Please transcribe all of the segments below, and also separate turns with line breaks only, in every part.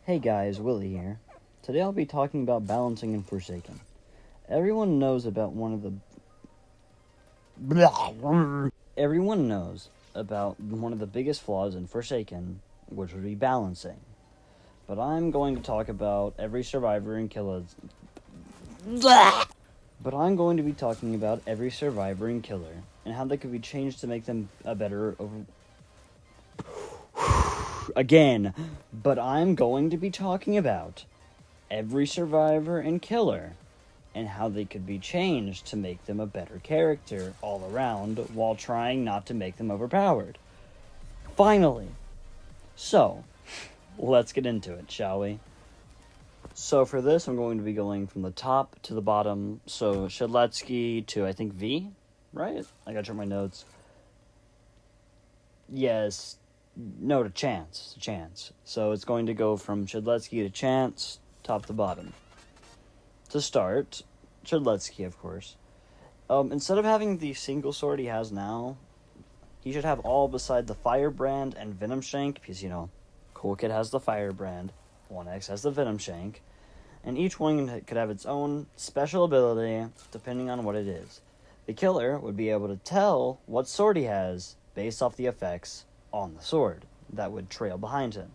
Hey guys, Willie here. Today I'll be talking about balancing in Forsaken. Everyone knows about one of the biggest flaws in Forsaken, which would be balancing. But I'm going to talk about every survivor and killer. And how they could be changed to make them a better again. But I'm going to be talking about every survivor and killer and how they could be changed to make them a better character all around while trying not to make them overpowered. Finally. So, let's get into it, shall we? So for this, I'm going to be going from the top to the bottom. So Shedletsky to, I think, V, right? I gotta check my notes. Yes. No, to Chance. So it's going to go from Shedletsky to Chance, top to bottom. To start, Shedletsky, of course. Instead of having the single sword he has now, he should have all beside the Firebrand and Venom Shank, because, Cool Kid has the Firebrand, 1X has the Venom Shank, and each one could have its own special ability, depending on what it is. The killer would be able to tell what sword he has based off the effects on the sword that would trail behind him.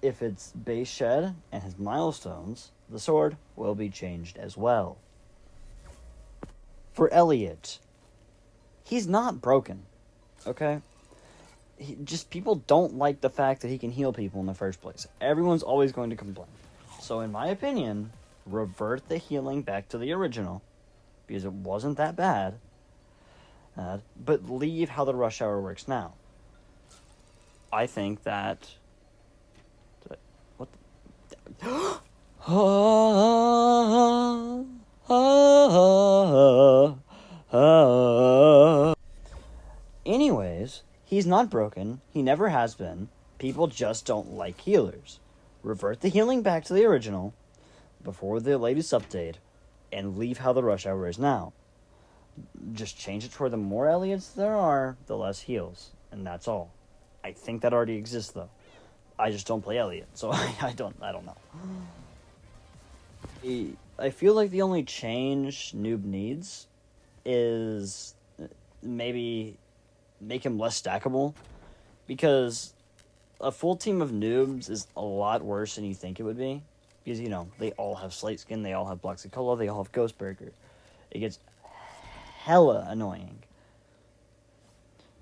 If it's base Shed and his milestones, the sword will be changed as well. For Elliot, he's not broken, okay? People don't like the fact that he can heal people in the first place. Everyone's always going to complain. So in my opinion, revert the healing back to the original, because it wasn't that bad, but leave how the rush hour works now. I think that... Anyways, he's not broken. He never has been. People just don't like healers. Revert the healing back to the original before the latest update and leave how the rush hour is now. Just change it to where the more Elliots there are, the less heals. And that's all. I think that already exists, though. I just don't play Elliot, so I don't know. I feel like the only change Noob needs is maybe make him less stackable, because a full team of noobs is a lot worse than you think it would be, because, they all have Slate Skin, they all have Blaxicola, they all have Ghostbreaker. It gets hella annoying.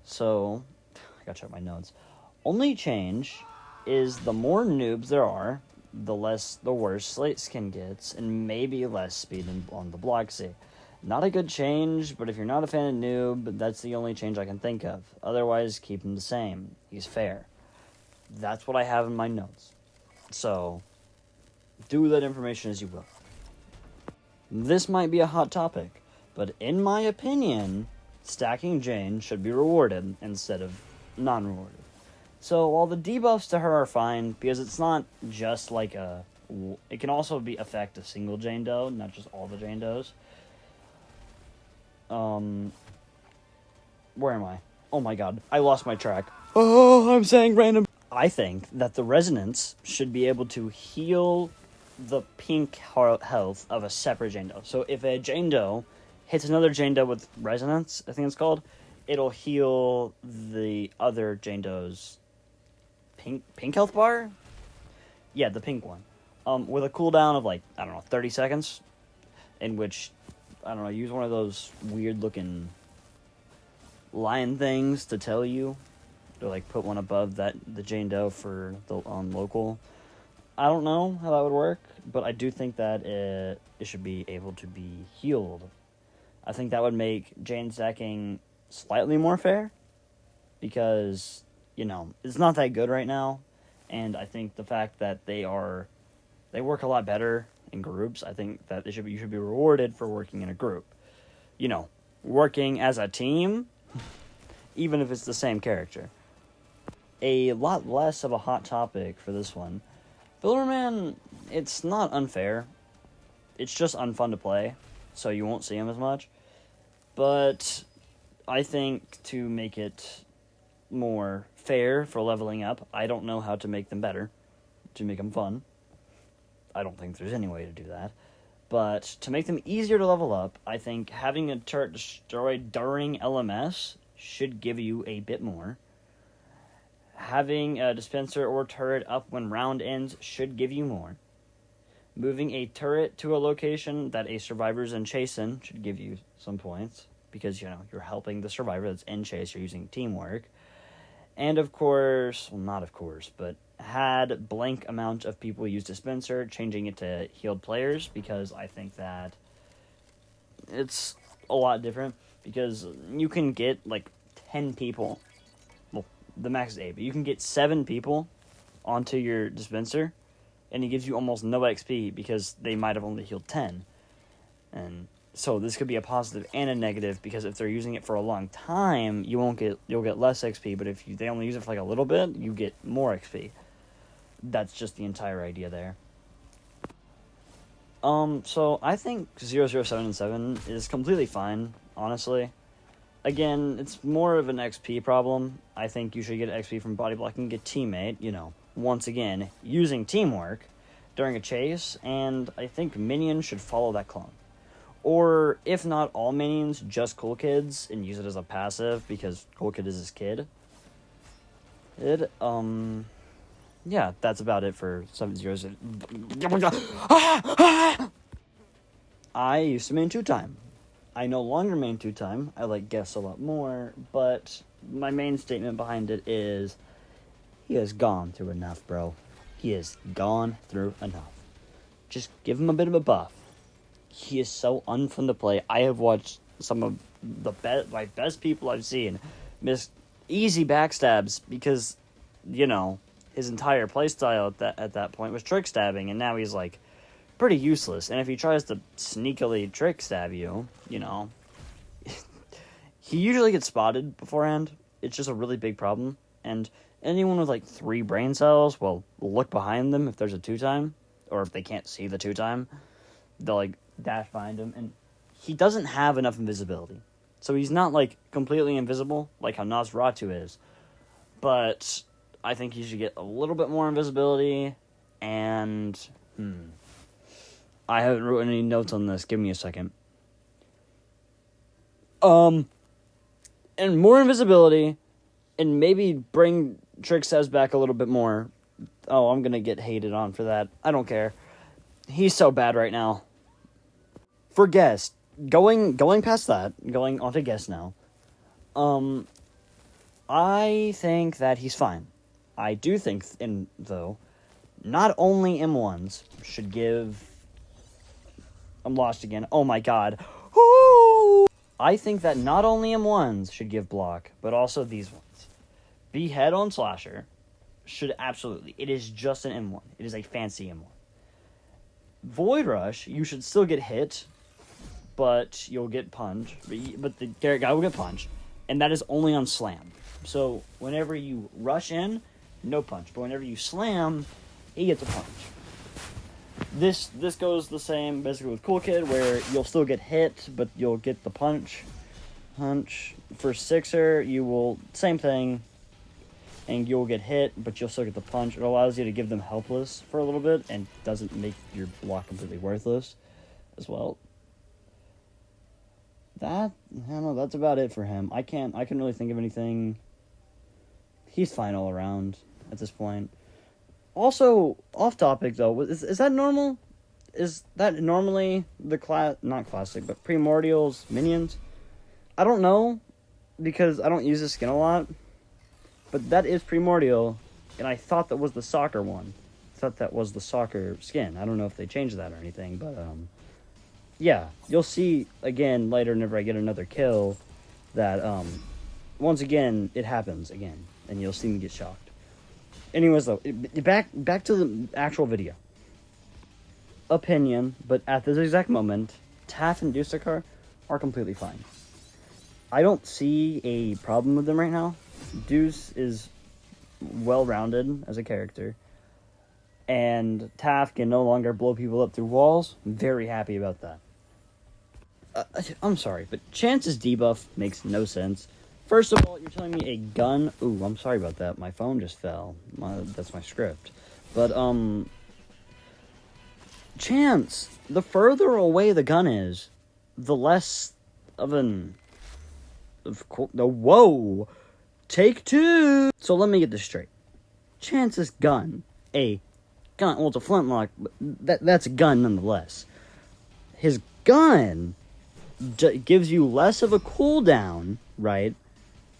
So, I gotta check my notes. Only change is the more noobs there are, the worse Slate Skin gets, and maybe less speed on the Bloxy. Not a good change, but if you're not a fan of Noob, that's the only change I can think of. Otherwise, keep him the same. He's fair. That's what I have in my notes. So, do that information as you will. This might be a hot topic, but in my opinion, stacking Jane should be rewarded instead of non-rewarded. So, while the debuffs to her are fine, because it's not just like it can also affect a single Jane Doe, not just all the Jane Does. Where am I? Oh my god, I lost my track. Oh, I'm saying random. I think that the Resonance should be able to heal the pink health of a separate Jane Doe. So if a Jane Doe hits another Jane Doe with Resonance, I think it's called, it'll heal the other Jane Doe's pink health bar? Yeah, the pink one. With a cooldown of 30 seconds, in which, use one of those weird-looking line things to tell you, to, put one above the Jane Doe for the local. I don't know how that would work, but I do think that it should be able to be healed. I think that would make Jane stacking slightly more fair, because, it's not that good right now, and I think the fact that they work a lot better in groups, I think that you should be rewarded for working in a group. Working as a team, even if it's the same character. A lot less of a hot topic for this one. Berman, it's not unfair. It's just unfun to play, so you won't see him as much. But I think to make it more fair for leveling up, I don't know how to make them better. to make them fun. I don't think there's any way to do that. But to make them easier to level up, I think having a turret destroyed during LMS should give you a bit more. Having a dispenser or turret up when round ends should give you more. Moving a turret to a location that a survivor's in chase in should give you some points. Because, you're helping the survivor that's in chase. You're using teamwork. And of course, well, not of course, but had blank amount of people use dispenser, changing it to healed players, because I think that it's a lot different, because you can get 10 people, well, the max is 8, but you can get 7 people onto your dispenser, and it gives you almost no XP, because they might have only healed 10, and so this could be a positive and a negative, because if they're using it for a long time, you'll get less XP, but if they only use it for a little bit, you get more XP. That's just the entire idea there. So I think 007 and 7 is completely fine, honestly. Again, it's more of an XP problem. I think you should get XP from body blocking, get teammate, once again, using teamwork during a chase, and I think minions should follow that clone. Or, if not all minions, just Cool Kids, and use it as a passive, because Cool Kid is his kid. Yeah, that's about it for 7-0. I used to main 2-time. I no longer main 2-time. I like guests a lot more, but my main statement behind it is, he has gone through enough, bro. He has gone through enough. Just give him a bit of a buff. He is so unfun to play. I have watched some of the best people I've seen miss easy backstabs because, his entire playstyle at that point was trick stabbing, and now he's pretty useless. And if he tries to sneakily trick stab you, he usually gets spotted beforehand. It's just a really big problem. And anyone with 3 brain cells will look behind them if there's a 2-time, or if they can't see the 2-time, they'll dash behind him, and he doesn't have enough invisibility. So he's not completely invisible like how Nosatu is, but I think he should get a little bit more invisibility, and I haven't written any notes on this. Give me a second. And more invisibility, and maybe bring trick stabs back a little bit more. Oh, I'm gonna get hated on for that. I don't care. He's so bad right now. For guest, going past that, going on to guest now. I think that he's fine. I do think, though, not only M1s should give... I'm lost again. Oh my god. Woo! I think that not only M1s should give block, but also these ones. Behead on Slasher should absolutely. It is just an M1. It is a fancy M1. Void Rush, you should still get hit, but you'll get punched. But the guy will get punched, and that is only on slam. So whenever you rush in, no punch. But whenever you slam, he gets a punch. This goes the same basically with Cool Kid, where you'll still get hit, but you'll get the punch. For Sixer, you will, same thing, and you'll get hit, but you'll still get the punch. It allows you to give them helpless for a little bit, and doesn't make your block completely worthless as well. I don't know, that's about it for him. I couldn't really think of anything. He's fine all around at this point. Also, off topic though, is that normal? Is that normally the not classic, but Primordial's minions? I don't know, because I don't use this skin a lot, but that is Primordial, and I thought that was the soccer one. I thought that was the soccer skin. I don't know if they changed that or anything, but yeah, you'll see again later whenever I get another kill that once again it happens again, and you'll see me get shocked. Anyways, though, back to the actual video. Opinion, but at this exact moment, Taff and Deuce are completely fine. I don't see a problem with them right now. Deuce is well-rounded as a character, and Taff can no longer blow people up through walls. I'm very happy about that. I'm sorry, but Chance's debuff makes no sense. First of all, you're telling me a gun... Ooh, I'm sorry about that. My phone just fell. That's my script. But, chance, the further away the gun is, the less of an... Whoa! Take two! So let me get this straight. Chance's gun, well, it's a flintlock, but that's a gun nonetheless. His gun gives you less of a cooldown, right?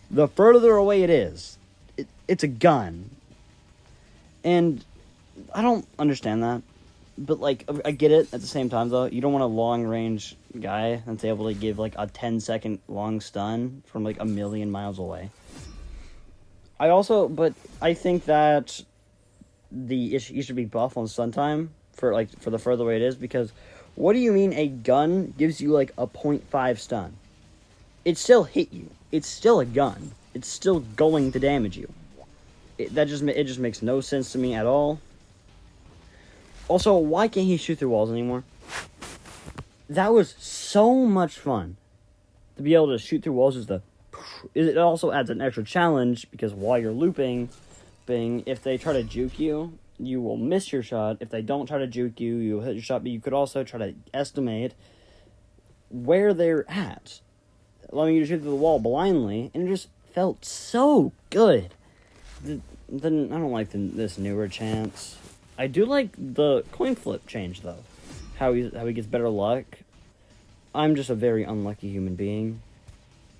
The further away it is. It's a gun. And I don't understand that. But, like, I get it at the same time, though. You don't want a long-range guy that's able to give, like, a 10-second long stun from, like, a million miles away. But I think that you should be buff on stun time for the further away it is, because what do you mean a gun gives you, like, a 0.5 stun? It still hit you. It's still a gun. It's still going to damage you. It just makes no sense to me at all. Also, why can't he shoot through walls anymore? That was so much fun. To be able to shoot through walls it also adds an extra challenge, because while you're looping, if they try to juke you, you will miss your shot. If they don't try to juke you, you'll hit your shot, but you could also try to estimate where they're at, allowing you to shoot through the wall blindly, and it just felt so good. I don't like this newer chance. I do like the coin flip change, though. How he gets better luck. I'm just a very unlucky human being.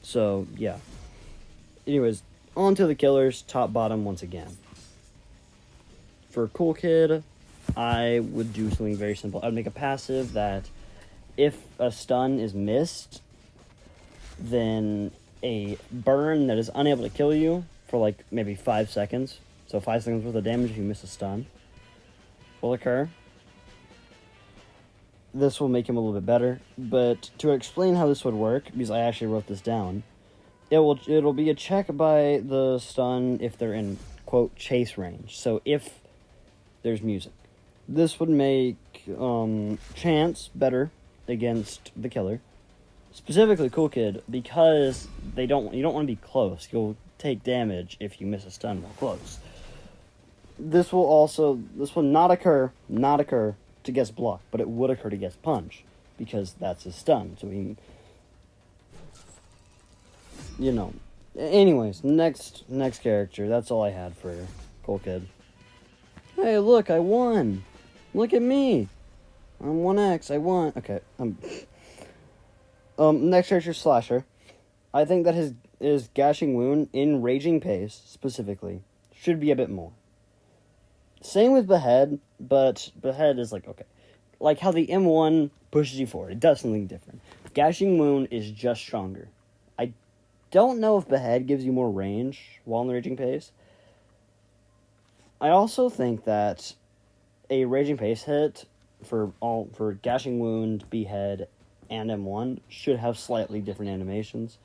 So, yeah. Anyways, on to the killers, top, bottom, once again. For Cool Kid, I would do something very simple. I would make a passive that if a stun is missed, then a burn that is unable to kill you for, like, maybe 5 seconds. So 5 seconds worth of damage if you miss a stun will occur. This will make him a little bit better, but to explain how this would work, because I actually wrote this down, it'll be a check by the stun if they're in, quote, chase range. So if there's music. This would make Chance better against the killer. Specifically Cool Kid, because you don't want to be close. You'll take damage if you miss a stun while close. This will not occur to guess block, but it would occur to guess punch, because that's his stun. So anyways, next character. That's all I had for Cool Kid. Hey, look, I won. Look at me. I'm 1X. I won. Okay. Next character, Slasher. I think that his gashing wound in Raging Pace specifically should be a bit more. Same with Behead, but Behead is okay. Like how the M1 pushes you forward. It does something different. Gashing Wound is just stronger. I don't know if Behead gives you more range while in the Raging Pace. I also think that a Raging Pace hit for Gashing Wound, Behead, and M1 should have slightly different animations.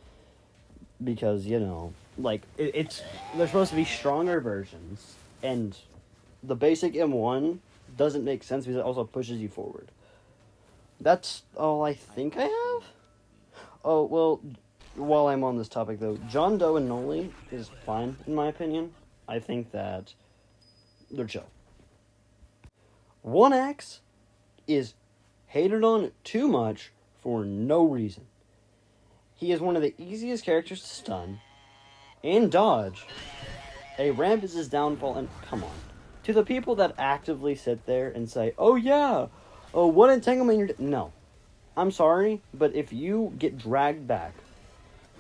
Because, they're supposed to be stronger versions, and the basic M1 doesn't make sense because it also pushes you forward. That's all I think I have? Oh, well, while I'm on this topic, though, Jane Doe and Noli is fine, in my opinion. I think that they're chill. 1X is hated on too much for no reason. He is one of the easiest characters to stun and dodge. A ramp is his downfall, and come on. To the people that actively sit there and say, oh yeah, oh what entanglement you're... No. I'm sorry, but if you get dragged back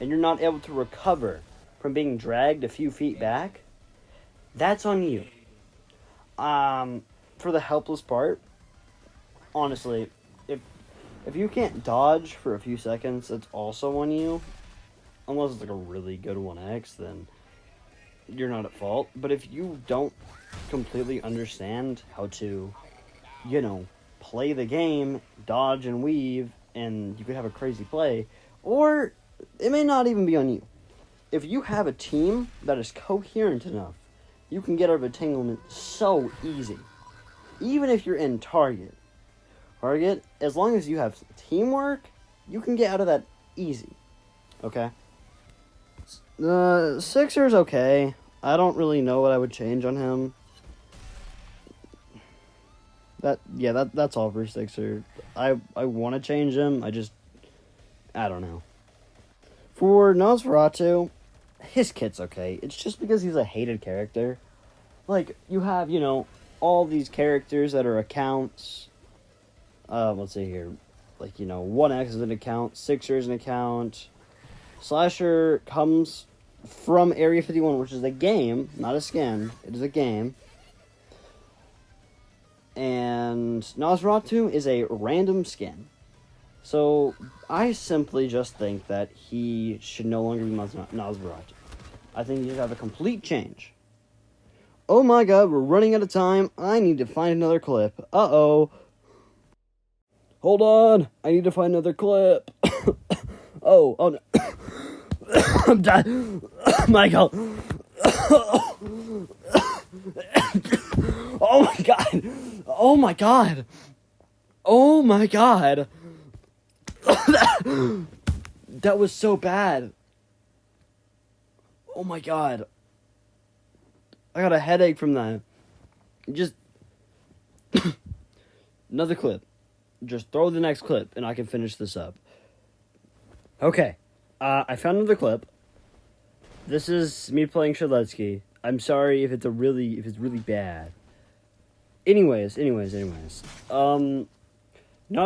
and you're not able to recover from being dragged a few feet back, that's on you. For the helpless part, honestly, if you can't dodge for a few seconds, it's also on you. Unless it's a really good 1X, then you're not at fault. But if you don't completely understand how to, play the game, dodge and weave, and you could have a crazy play, or it may not even be on you. If you have a team that is coherent enough, you can get out of entanglement so easy. Even if you're in target, as long as you have teamwork, you can get out of that easy. Okay? Sixer's okay. I don't really know what I would change on him. That's all for Sixer. I want to change him. I don't know. For Nosferatu, his kit's okay. It's just because he's a hated character. Like, you have, all these characters that are accounts. Let's see here. Like, 1X is an account, Sixer is an account. Slasher comes from Area 51, which is a game, not a skin. It is a game. And Nosferatu is a random skin. So, I simply just think that he should no longer be Nosferatu. I think he should have a complete change. Oh my god, we're running out of time. I need to find another clip. Uh-oh. Hold on. I need to find another clip. oh no. I'm done. Michael. Oh my god. Oh my god. Oh my god. That was so bad. Oh my god. I got a headache from that. Just another clip. Just throw the next clip and I can finish this up. Okay. I found another clip. This is me playing Shedletsky. I'm sorry if it's really bad. Anyways. Nas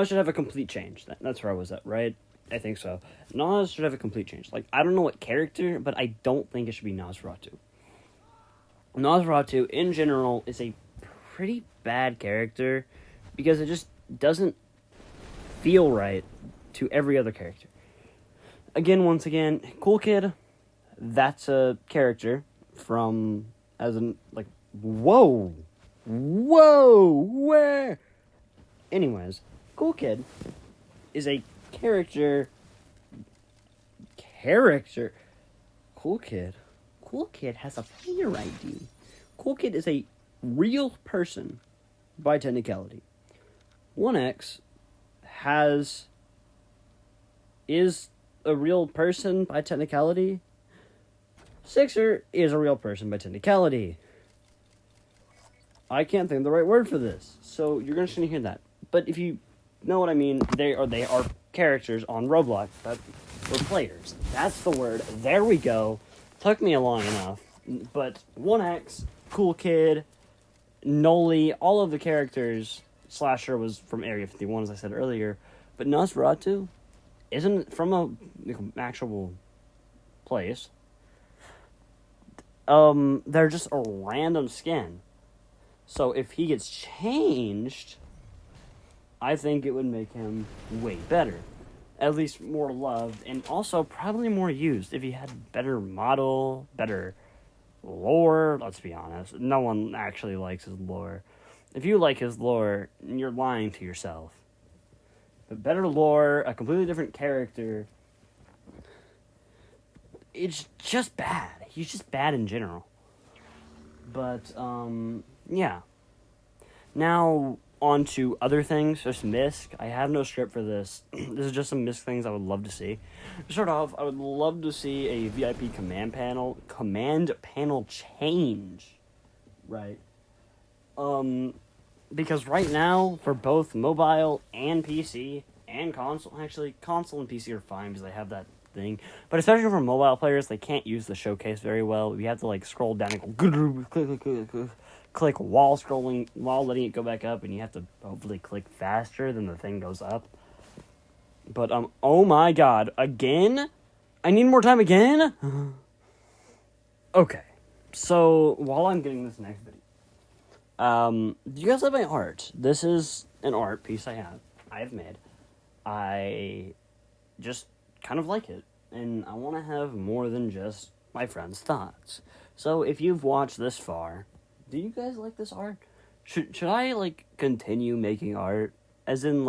should have a complete change. That's where I was at, right? I think so. Nas should have a complete change. Like, I don't know what character, but I don't think it should be Nosferatu. Nosferatu, in general, is a pretty bad character because it just doesn't feel right to every other character. Once again, Cool Kid, that's a character from, whoa, where? Anyways, Cool Kid is a character. Cool Kid has a player ID. Cool Kid is a real person by technicality. 1X is a real person by technicality. Sixer is a real person by technicality. I can't think of the right word for this, so you're going to hear that. But if you know what I mean, they are characters on Roblox that were players. That's the word. There we go. Took me long enough. But 1X, Cool Kid, Noli, all of the characters. Slasher was from Area 51, as I said earlier. But Nosferatu isn't from an actual place. They're just a random skin. So if he gets changed, I think it would make him way better. At least more loved, and also probably more used. If he had better model, better lore, let's be honest. No one actually likes his lore. If you like his lore, you're lying to yourself. But better lore, a completely different character. It's just bad. He's just bad in general. But, yeah. Now, on to other things. Just Misc. I have no script for this. This is just some Misc things I would love to see. To start off, I would love to see a VIP command panel change. Right. Because right now, for both mobile and PC and console, actually, console and PC are fine because they have that thing. But especially for mobile players, they can't use the showcase very well. You have to, scroll down and go, click while scrolling, while letting it go back up, and you have to hopefully click faster than the thing goes up. But, oh my god, again? I need more time again? Okay, so, while I'm getting this next video, do you guys like my art? This is an art piece I have made. I just kind of like it, and I want to have more than just my friends' thoughts. So, if you've watched this far, do you guys like this art? Should I, continue making art? As in,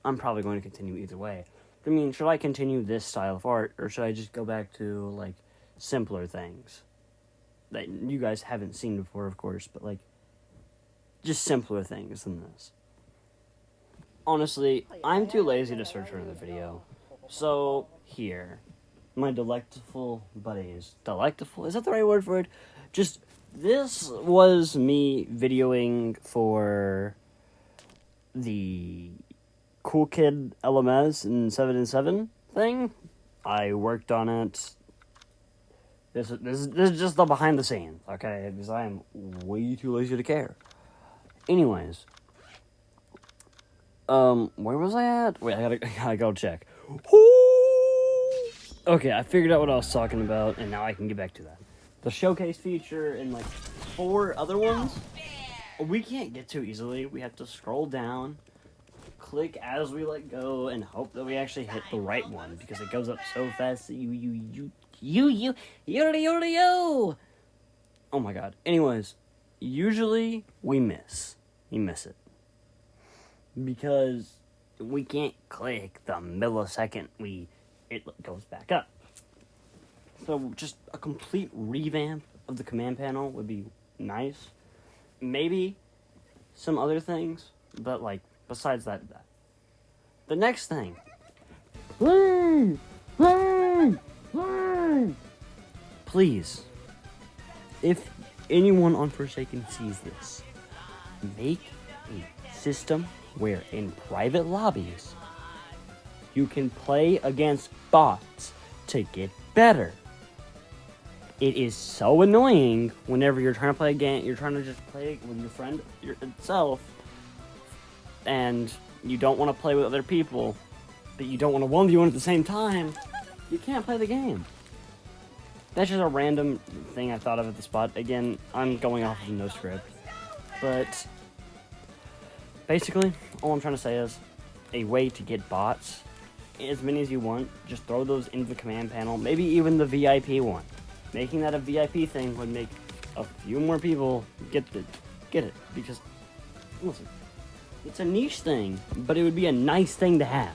I'm probably going to continue either way. I mean, should I continue this style of art, or should I just go back to, simpler things? That you guys haven't seen before, of course, but, just simpler things than this. Honestly, I'm too lazy to search for the video. So, here. My delectful buddies. Delectful? Is that the right word for it? Just... This was me videoing for the Cool Kid LMS and 7 and 7 thing. I worked on it. This is just the behind the scenes, okay? Because I am way too lazy to care. Anyways, where was I at? Wait, I gotta go check. Okay, I figured out what I was talking about, and now I can get back to that. The showcase feature and like 4 other ones, we can't get to easily. We have to scroll down, click as we let go, and hope that we actually hit the right one because it goes up so fast that you. Oh my god. Anyways, usually we miss. We miss it because we can't click the millisecond it goes back up. So just a complete revamp of the command panel would be nice. Maybe some other things, but like besides that. The next thing. Please, if anyone on Forsaken sees this, make a system where in private lobbies you can play against bots to get better. It is so annoying whenever you're trying to play a game, you're trying to just play with your friend itself, and you don't want to play with other people, but you don't want to 1v1 at the same time. You can't play the game. That's just a random thing I thought of at the spot. Again, I'm going off of no script. But basically, all I'm trying to say is a way to get bots, as many as you want, just throw those into the command panel, maybe even the VIP one. Making that a VIP thing would make a few more people get it. Because, listen, it's a niche thing, but it would be a nice thing to have.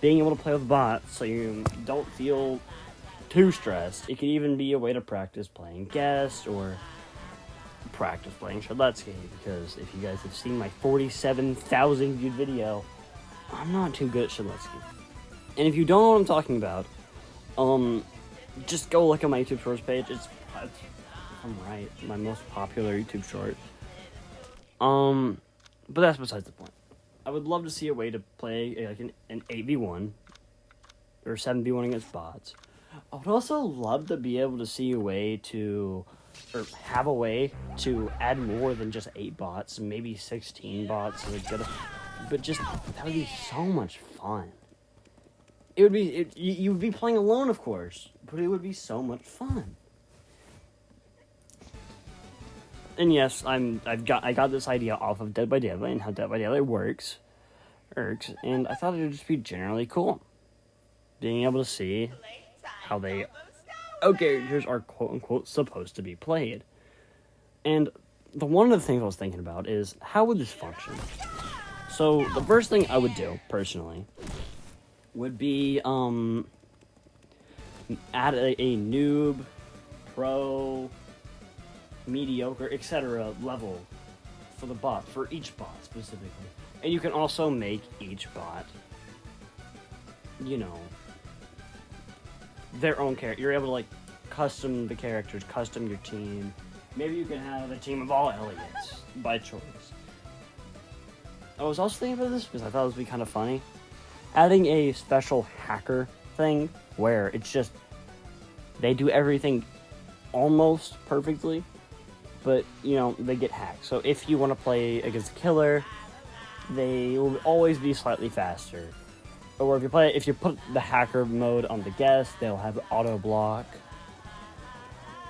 Being able to play with bots so you don't feel too stressed. It could even be a way to practice playing guest or practice playing Shedletsky, because if you guys have seen my 47,000 viewed video, I'm not too good at Shedletsky. And if you don't know what I'm talking about, just go look at my YouTube Shorts page. It's if I'm right, my most popular YouTube short. But that's besides the point. I would love to see a way to play like an 8v1 or 7v1 against bots. I would also love to be able to see a way to, or have a way to add more than just 8 bots, maybe 16 bots. But just, that would be so much fun. It would be, you would be playing alone, of course, but it would be so much fun. And yes, I got this idea off of Dead by Daylight and how Dead by Daylight works, and I thought it would just be generally cool. Being able to see how characters are quote-unquote supposed to be played. And one of the things I was thinking about is, how would this function? So, the first thing I would do, personally, would be, add a noob, pro, mediocre, etc. level for the bot, for each bot specifically. And you can also make each bot, their own character. You're able to, like, custom the characters, custom your team. Maybe you can have a team of all Elliots by choice. I was also thinking about this because I thought it would be kind of funny. Adding a special hacker thing where it's just, they do everything almost perfectly, but, they get hacked. So if you want to play against a killer, they will always be slightly faster. Or if you put the hacker mode on the guest, they'll have auto block.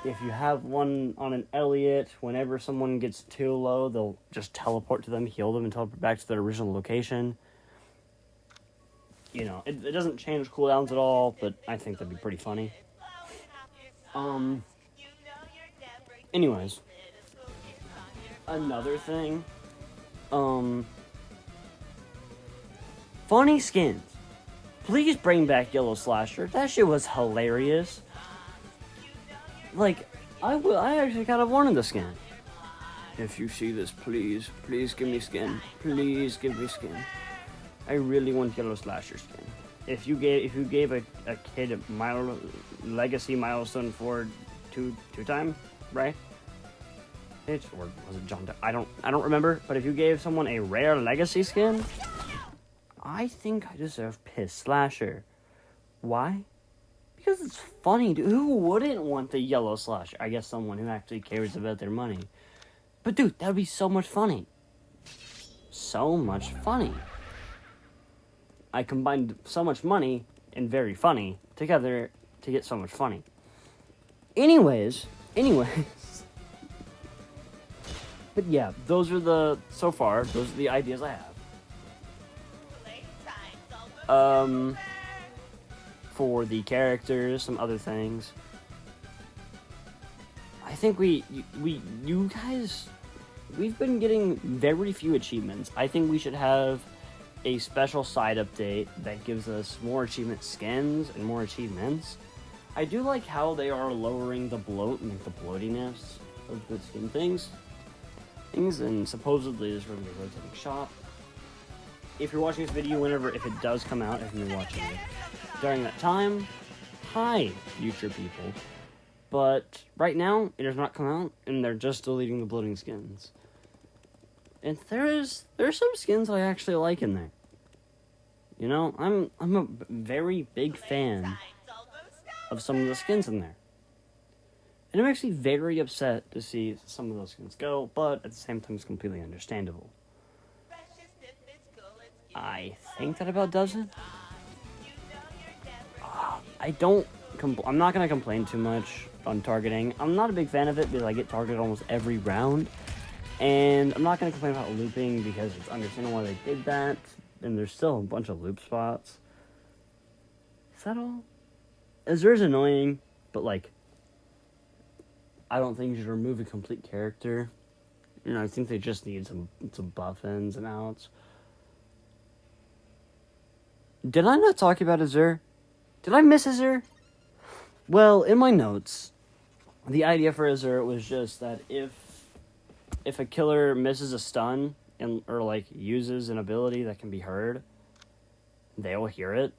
If you have one on an Elliot, whenever someone gets too low, they'll just teleport to them, heal them, and teleport back to their original location. It doesn't change cooldowns at all, but I think that'd be pretty funny. Anyways. Another thing. Funny skins. Please bring back Yellow Slasher. That shit was hilarious. Like, I actually kind of wanted the skin. If you see this, please give me skin. Please give me skin. I really want Yellow Slasher skin. If you gave a kid a legacy milestone for two time, right? or was it John Doe? I don't remember. But if you gave someone a rare legacy skin, I think I deserve Piss Slasher. Why? Because it's funny, dude. Who wouldn't want the yellow slasher? I guess someone who actually cares about their money. But dude, that would be so much funny. So much funny. I combined so much money and very funny together to get so much funny. Anyways. But yeah, those are the ideas I have. For the characters, some other things. I think you guys, we've been getting very few achievements. I think we should have a special side update that gives us more achievement skins and more achievements. I do like how they are lowering the bloat and the bloatiness of the skin things, and supposedly there's going to be a rotating shop. If you're watching this video if it does come out, if you're watching it during that time, hi, future people. But right now, it has not come out, and they're just deleting the bloating skins. And there's some skins I actually like in there. You know, I'm a very big fan of some of the skins in there. And I'm actually very upset to see some of those skins go, but at the same time, it's completely understandable. I think that about does it. I'm not going to complain too much on targeting. I'm not a big fan of it because I get targeted almost every round. And I'm not going to complain about looping because it's understandable why they did that. And there's still a bunch of loop spots. Is that all? Azer's annoying, but like, I don't think you should remove a complete character. You know, I think they just need some buff ins and outs. Did I not talk about Azer? Did I miss Azer? Well, in my notes, the idea for Azer was just that if a killer misses a stun or like uses an ability that can be heard, they will hear it.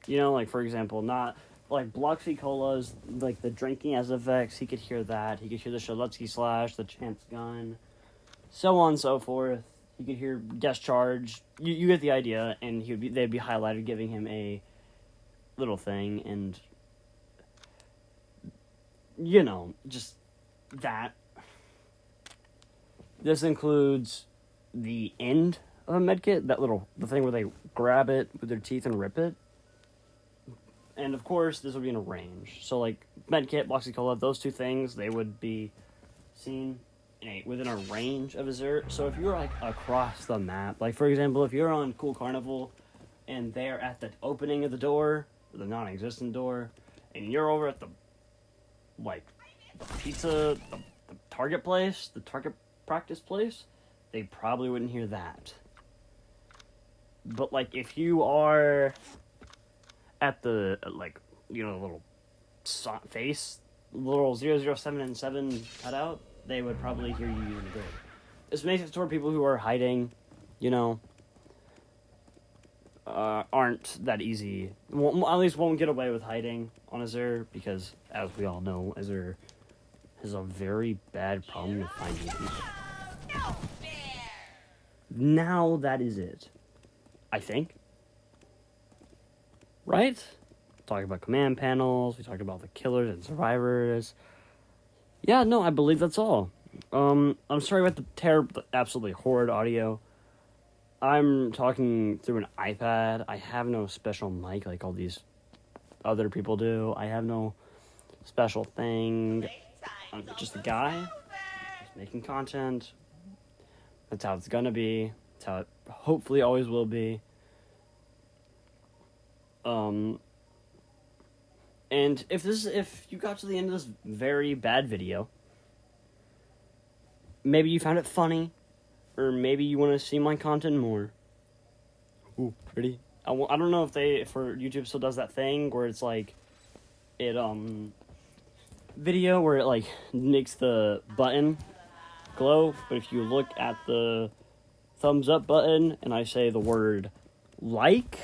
You know, like for example, not like Bloxy Cola's like the drinking has effects. He could hear that. He could hear the Shedletsky slash, the chance gun, so on and so forth. You could hear discharge. You get the idea, and they'd be highlighted, giving him a little thing, and you know, just that. This includes the end of a medkit, the thing where they grab it with their teeth and rip it. And of course, this would be in a range. So like medkit, Bloxy-Cola, those two things, they would be seen within a range of Azer. So if you're like across the map, like for example, if you're on Cool Carnival and they're at the opening of the door, the non-existent door, and you're over at the pizza, the target place, the target practice place, they probably wouldn't hear that. But like if you are at the little face, little 007 and 7 cutout, they would probably hear you using the door. This makes it toward people who are hiding, you know, aren't that easy. At least won't get away with hiding on Azer, because as we all know, Azer has a very bad problem with finding people. Now that is it, I think. Right? Talking about command panels, we talked about the killers and survivors. Yeah, no, I believe that's all. I'm sorry about the absolutely horrid audio. I'm talking through an iPad. I have no special mic like all these other people do. I have no special thing. I'm just a guy just making content. That's how it's gonna be. That's how it hopefully always will be. And if you got to the end of this very bad video, maybe you found it funny, or maybe you want to see my content more. Ooh, pretty. I don't know if YouTube still does that thing where it's like, video where it like makes the button glow, but if you look at the thumbs up button and I say the word like,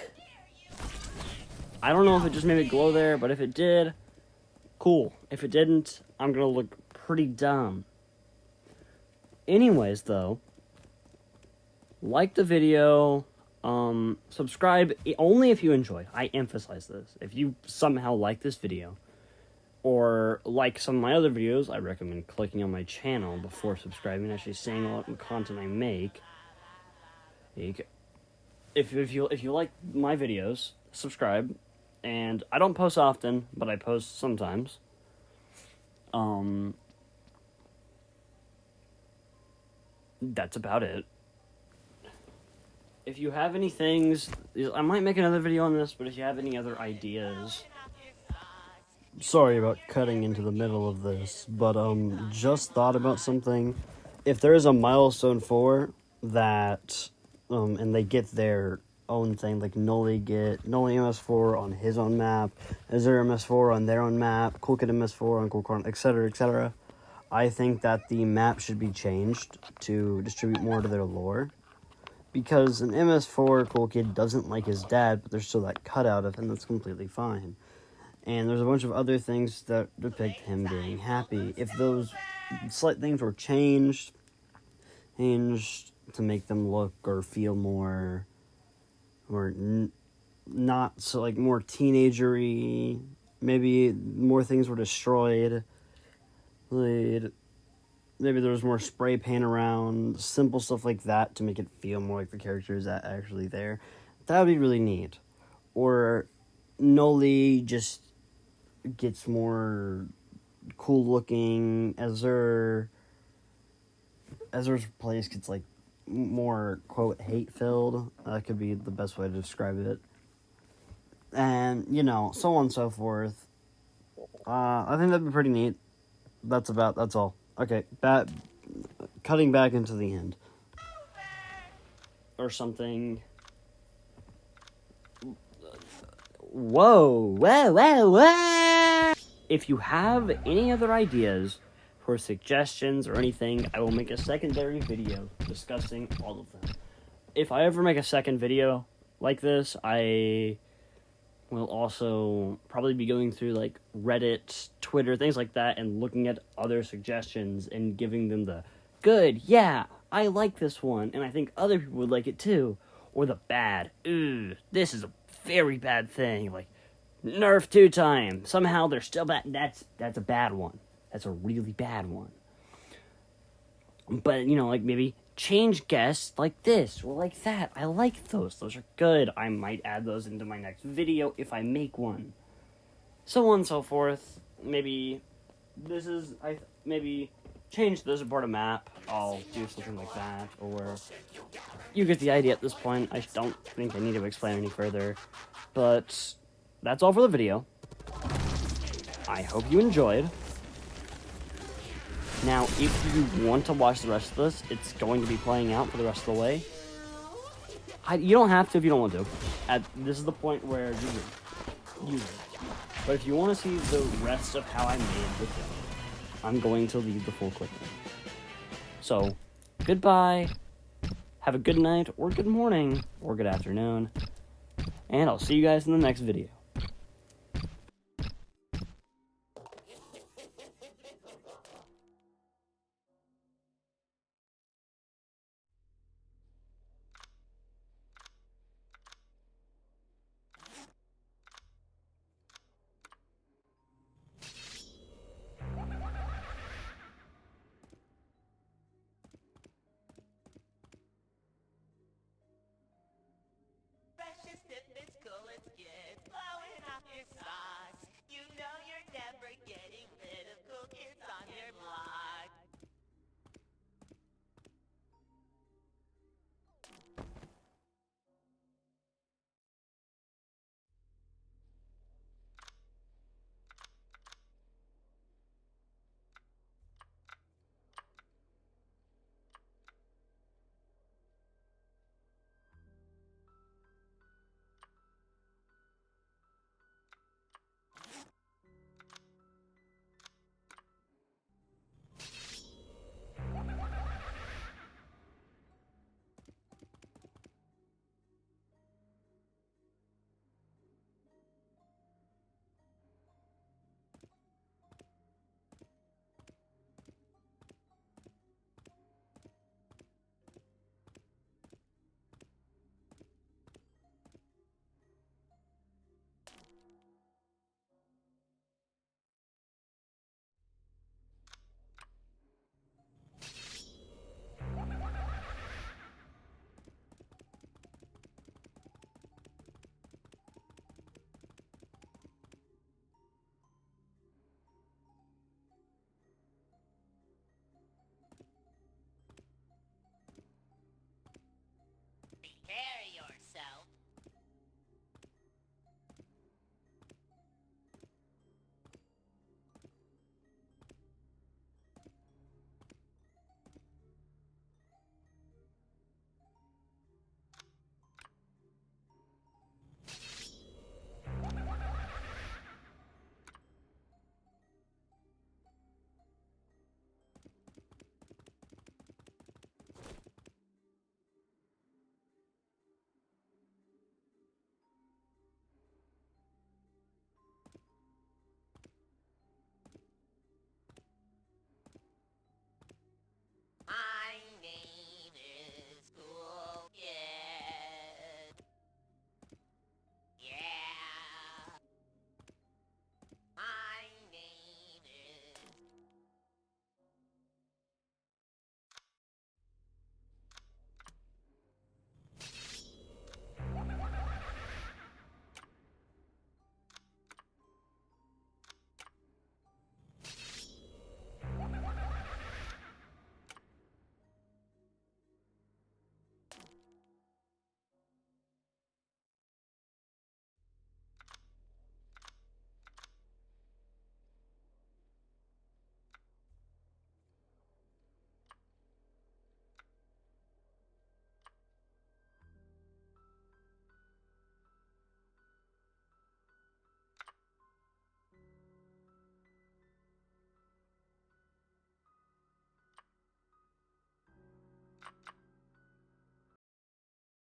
I don't know if it just made it glow there, but if it did, cool. If it didn't, I'm gonna look pretty dumb. Anyways, though, like the video, subscribe only if you enjoy. I emphasize this. If you somehow like this video, or like some of my other videos, I recommend clicking on my channel before subscribing, actually seeing a lot of the content I make. If you like my videos, subscribe. And I don't post often, but I post sometimes. That's about it. If you have any things, I might make another video on this, but if you have any other ideas... Sorry about cutting into the middle of this, but just thought about something. If there is a milestone 4 that, and they get their own thing, like Noli MS4 on his own map, Azer MS4 on their own map, Cool Kid MS4 on Cool Corn, etc., etc., I think that the map should be changed to distribute more to their lore. Because an MS4 Cool Kid doesn't like his dad, but there's still that cutout of him that's completely fine. And there's a bunch of other things that depict him being happy. If those slight things were changed to make them look or feel more, or not so, like, more teenagery, maybe more things were destroyed, maybe there was more spray paint around, simple stuff like that to make it feel more like the character is actually there. That would be really neat. Or Noli just gets more cool looking. Azer's place gets, like, more, quote, hate filled. That could be the best way to describe it. And, you know, so on and so forth. I think that'd be pretty neat. That's all. Okay, cutting back into the end. Or something. Whoa! If you have any other ideas for suggestions or anything, I will make a secondary video discussing all of them. If I ever make a second video like this, I will also probably be going through, like, Reddit, Twitter, things like that, and looking at other suggestions and giving them the good, yeah, I like this one, and I think other people would like it too. Or the bad, this is a very bad thing, like, nerf 2 time, somehow they're still bad. That's a bad one. That's a really bad one. But, you know, like, maybe change guests like this or like that. I like those. Those are good. I might add those into my next video if I make one. So on and so forth. Maybe maybe change the support map. I'll do something like that. Or you get the idea at this point. I don't think I need to explain any further. But that's all for the video. I hope you enjoyed. Now, if you want to watch the rest of this, it's going to be playing out for the rest of the way. You don't have to if you don't want to. This is the point where you would. But if you want to see the rest of how I made the film, I'm going to leave the full clip in. So, goodbye, have a good night, or good morning, or good afternoon, and I'll see you guys in the next video.